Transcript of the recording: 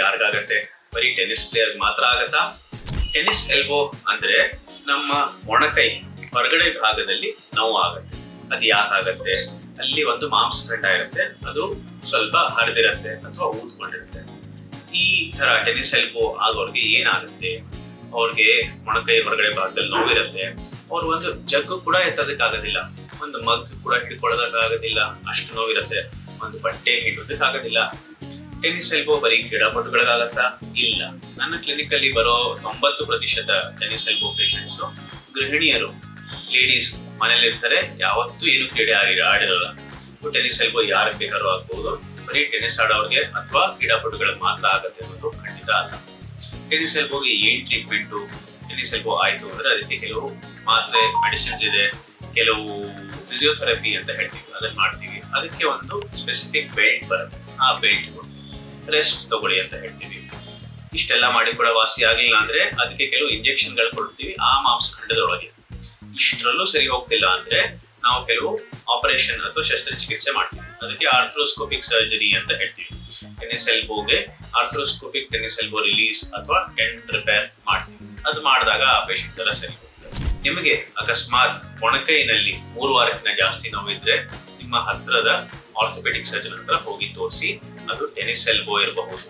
ಯಾರಿಗಾಗತ್ತೆ? ಬರೀ tennis player ಮಾತ್ರ ಆಗತ್ತಾ? ಟೆನ್ನಿಸ್ ಎಲ್ಬೋ ಅಂದ್ರೆ ನಮ್ಮ ಮೊಣಕೈ ಹೊರಗಡೆ ಭಾಗದಲ್ಲಿ ನೋವು ಆಗತ್ತೆ. ಅದು ಯಾಕಾಗತ್ತೆ? ಅಲ್ಲಿ ಒಂದು ಮಾಂಸಖಂಡ ಇರುತ್ತೆ, ಅದು ಸ್ವಲ್ಪ ಹರಿದಿರತ್ತೆ ಅಥವಾ ಊದ್ಕೊಂಡಿರುತ್ತೆ. ಈ ತರ ಟೆನ್ನಿಸ್ ಎಲ್ಬೋ ಆಗೋರ್ಗೆ ಏನಾಗುತ್ತೆ? ಅವ್ರಿಗೆ ಮೊಣಕೈ ಹೊರಗಡೆ ಭಾಗದಲ್ಲಿ ನೋವಿರುತ್ತೆ. ಅವ್ರು ಒಂದು ಜಗ್ಗು ಕೂಡ ಎತ್ತೋದಕ್ಕಾಗೋದಿಲ್ಲ, ಒಂದು ಮಗ್ ಕೂಡ ಹಿಡ್ಕೊಳ್ಳೋದಕ್ಕಾಗೋದಿಲ್ಲ, ಅಷ್ಟು ನೋವಿರುತ್ತೆ. ಒಂದು ಬಟ್ಟೆ ಹಿಡಿಯೋದಕ್ಕಾಗೋದಿಲ್ಲ. ಟೆನ್ನಿಸ್ ಎಲ್ಬೋ ಬರೀ ಕ್ರೀಡಾಪಟುಗಳಿಗಾಗತ್ತಾ? ಇಲ್ಲ. ನನ್ನ ಕ್ಲಿನಿಕ್ ಅಲ್ಲಿ ಬರೋ 90% ಟೆನ್ನಿಸ್ ಎಲ್ಬೋ ಪೇಷಂಟ್ಸ್ ಗೃಹಿಣಿಯರು, ಲೇಡೀಸ್ ಮನೇಲಿರ್ತಾರೆ, ಯಾವತ್ತೂ ಏನು ಕ್ರೀಡೆ ಆಡಿರಲ್ಲ. ಟೆನ್ನಿಸ್ ಎಲ್ಬೋ ಯಾರಿಗೆ ಬೇಕಾದ್ರೂ ಆಗ್ಬಹುದು. ಬರೀ ಟೆನ್ನಿಸ್ ಆಡೋರ್ಗೆ ಅಥವಾ ಕ್ರೀಡಾಪಟುಗಳಿಗೆ ಮಾತ್ರ ಆಗತ್ತೆ ಅನ್ನೋದು ಖಂಡಿತ ಅಲ್ಲ. ಟೆನ್ನಿಸ್ ಎಲ್ಬೋಗೆ ಏನ್ ಟ್ರೀಟ್ಮೆಂಟು? ಟೆನ್ನಿಸ್ ಎಲ್ಬೋ ಆಯ್ತು ಅಂದ್ರೆ ಅದಕ್ಕೆ ಕೆಲವು ಮಾತ್ರೆ, ಮೆಡಿಸಿನ್ಸ್ ಇದೆ, ಕೆಲವು ಫಿಸಿಯೋಥೆರಪಿ ಅಂತ ಹೇಳ್ತೀವಿ, ಅದನ್ನ ಮಾಡ್ತೀವಿ. ಅದಕ್ಕೆ ಒಂದು ಸ್ಪೆಸಿಫಿಕ್ ಬೆಲ್ಟ್ ಬರುತ್ತೆ, ಆ ಬೆಲ್ಟ್ ರೆಸ್ಟ್ ತಗೊಳ್ಳಿ ಅಂತ ಹೇಳ್ತೀವಿ. ಇಷ್ಟೆಲ್ಲ ಮಾಡಿ ಕೂಡ ವಾಸಿ ಆಗಿಲ್ಲ ಅಂದ್ರೆ ಅದಕ್ಕೆ ಕೆಲವು ಇಂಜೆಕ್ಷನ್ಗಳು ಕೊಡ್ತೀವಿ ಆ ಮಾಂಸಖಂಡದೊಳಗೆ. ಇಷ್ಟರಲ್ಲೂ ಸರಿ ಹೋಗ್ತಿಲ್ಲ ಅಂದ್ರೆ ನಾವು ಕೆಲವು ಆಪರೇಷನ್ ಅಥವಾ ಶಸ್ತ್ರಚಿಕಿತ್ಸೆ ಮಾಡ್ತೀವಿ. ಅದಕ್ಕೆ ಆರ್ಥ್ರೋಸ್ಕೋಪಿಕ್ ಸರ್ಜರಿ ಅಂತ ಹೇಳ್ತೀವಿ. ಟೆನ್ನಿಸ್ ಎಲ್ಬೋಗೆ ಆರ್ಥ್ರೋಸ್ಕೋಪಿಕ್ ಟೆನ್ನಿಸ್ ಎಲ್ಬೋ ರಿಲೀಸ್ ಅಥವಾ ಟೆಂಡ್ ರಿಪೇರ್ ಮಾಡ್ತೀವಿ. ಅದು ಮಾಡಿದಾಗ ಆ ಪೇಷಂಟ್ ಎಲ್ಲ ಸರಿ ಹೋಗ್ತದೆ. ನಿಮಗೆ ಅಕಸ್ಮಾತ್ ಮೊಣಕೈನಲ್ಲಿ 3 ವಾರಕ್ಕಿಂತ ಜಾಸ್ತಿ ನೋವಿದ್ರೆ ನಿಮ್ಮ ಹತ್ತಿರದ ಆರ್ಥೋಪೆಡಿಕ್ ಸರ್ಜನ್ ಹತ್ರ ಹೋಗಿ ತೋರಿಸಿ. ಅದು ಟೆನ್ನಿಸ್ ಎಲ್ಬೋ ಇರಬಹುದು.